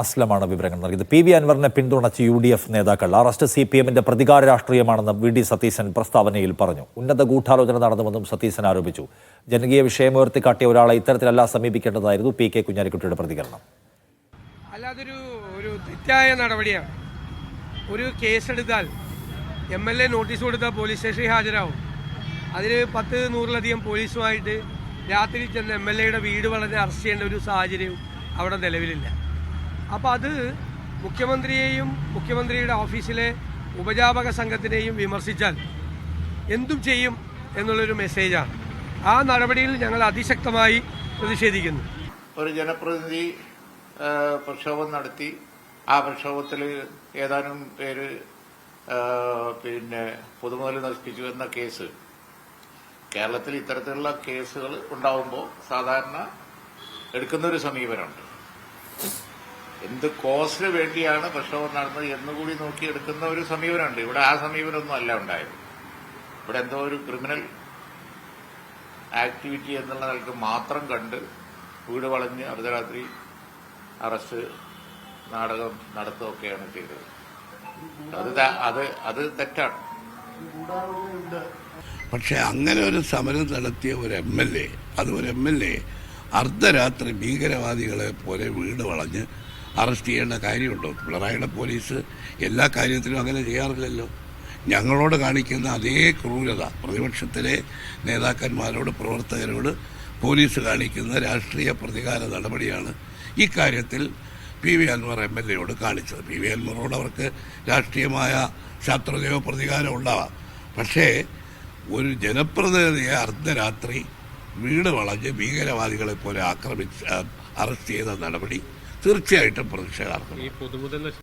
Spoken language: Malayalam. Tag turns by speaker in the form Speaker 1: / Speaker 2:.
Speaker 1: അസ്ലമാണ് വിവരങ്ങൾ നൽകിയത്. പി.വി. അൻവറിനെ പിന്തുണച്ച് UDF നേതാക്കൾ. അറസ്റ്റ് CPM-ന്റെ പ്രതികാര രാഷ്ട്രീയമാണെന്ന് VD സതീശൻ പ്രസ്താവനയിൽ പറഞ്ഞു. ഉന്നത ഗൂഢാലോചന നടന്നുവെന്നും സതീശൻ ആരോപിച്ചു. ജനകീയ വിഷയം ഉയർത്തിക്കാട്ടിയ ഒരാളെ ഇത്തരത്തിലല്ല സമീപിക്കേണ്ടതായിരുന്നു PK കുഞ്ഞാലിക്കുട്ടിയുടെ പ്രതികരണം.
Speaker 2: അല്ലാതൊരു തെറ്റായ നടപടിയാണ്. ഒരു കേസെടുത്താൽ MLA നോട്ടീസ് കൊടുത്താൽ പോലീസ് സ്റ്റേഷനിൽ ഹാജരാകും. അതിന് 10-100ലധികം പോലീസുമായിട്ട് രാത്രി ചെന്ന് MLA-യുടെ വീട് വളഞ്ഞ് അറസ്റ്റ് ചെയ്യേണ്ട ഒരു സാഹചര്യവും അവിടെ നിലവിലില്ല. അപ്പോൾ അത് മുഖ്യമന്ത്രിയെയും മുഖ്യമന്ത്രിയുടെ ഓഫീസിലെ ഉപജാപക സംഘത്തിനെയും വിമർശിച്ചാൽ എന്തും ചെയ്യും എന്നുള്ളൊരു മെസ്സേജാണ്. ആ നടപടിയിൽ ഞങ്ങൾ അതിശക്തമായി പ്രതിഷേധിക്കുന്നു.
Speaker 3: ഒരു ജനപ്രതിനിധി പ്രക്ഷോഭം നടത്തി. ആ പ്രക്ഷോഭത്തിൽ ഏതാനും പേര് പൊതുമുതൽ നശിപ്പിച്ചു എന്ന കേസ് കേരളത്തിൽ ഇത്തരത്തിലുള്ള കേസുകൾ ഉണ്ടാവുമ്പോൾ സാധാരണ എടുക്കുന്നൊരു സമീപനമുണ്ട്. എന്ത് കോസിന് വേണ്ടിയാണ് പ്രക്ഷോഭം നടന്നത് എന്നുകൂടി നോക്കി എടുക്കുന്ന ഒരു സമീപനമുണ്ട്. ഇവിടെ ആ സമീപനമൊന്നും അല്ല ഉണ്ടായത്. ഇവിടെ എന്തോ ഒരു ക്രിമിനൽ ആക്ടിവിറ്റി എന്നുള്ള നിലക്ക് മാത്രം കണ്ട് വീട് വളഞ്ഞ് അർദ്ധരാത്രി അറസ്റ്റ് നാടകം നടത്തുകയൊക്കെയാണ് ചെയ്തത്. അത് തെറ്റാണ്.
Speaker 4: പക്ഷെ അങ്ങനെ ഒരു സമരം നടത്തിയ ഒരു MLA അർദ്ധരാത്രി ഭീകരവാദികളെ പോലെ വീട് വളഞ്ഞ് അറസ്റ്റ് ചെയ്യേണ്ട കാര്യമുണ്ടോ? പിണറായിയുടെ പോലീസ് എല്ലാ കാര്യത്തിലും അങ്ങനെ ചെയ്യാറില്ലല്ലോ. ഞങ്ങളോട് കാണിക്കുന്ന അതേ ക്രൂരത പ്രതിപക്ഷത്തിലെ നേതാക്കന്മാരോട് പ്രവർത്തകരോട് പോലീസ് കാണിക്കുന്ന രാഷ്ട്രീയ പ്രതികാര നടപടിയാണ് ഇക്കാര്യത്തിൽ പി.വി. അൻവർ MLA-യോട് കാണിച്ചത്. പി.വി. അൻവറോട് അവർക്ക് രാഷ്ട്രീയമായ ശത്രുതയോ പ്രതികാരമോ ഉണ്ടാവാം. പക്ഷേ ഒരു ജനപ്രതിനിധിയെ അർദ്ധരാത്രി വീട് വളഞ്ഞ് ഭീകരവാദികളെ പോലെ അറസ്റ്റ് ചെയ്ത നടപടി തീർച്ചയായിട്ടും പ്രതിഷേധാർഹമാണ്.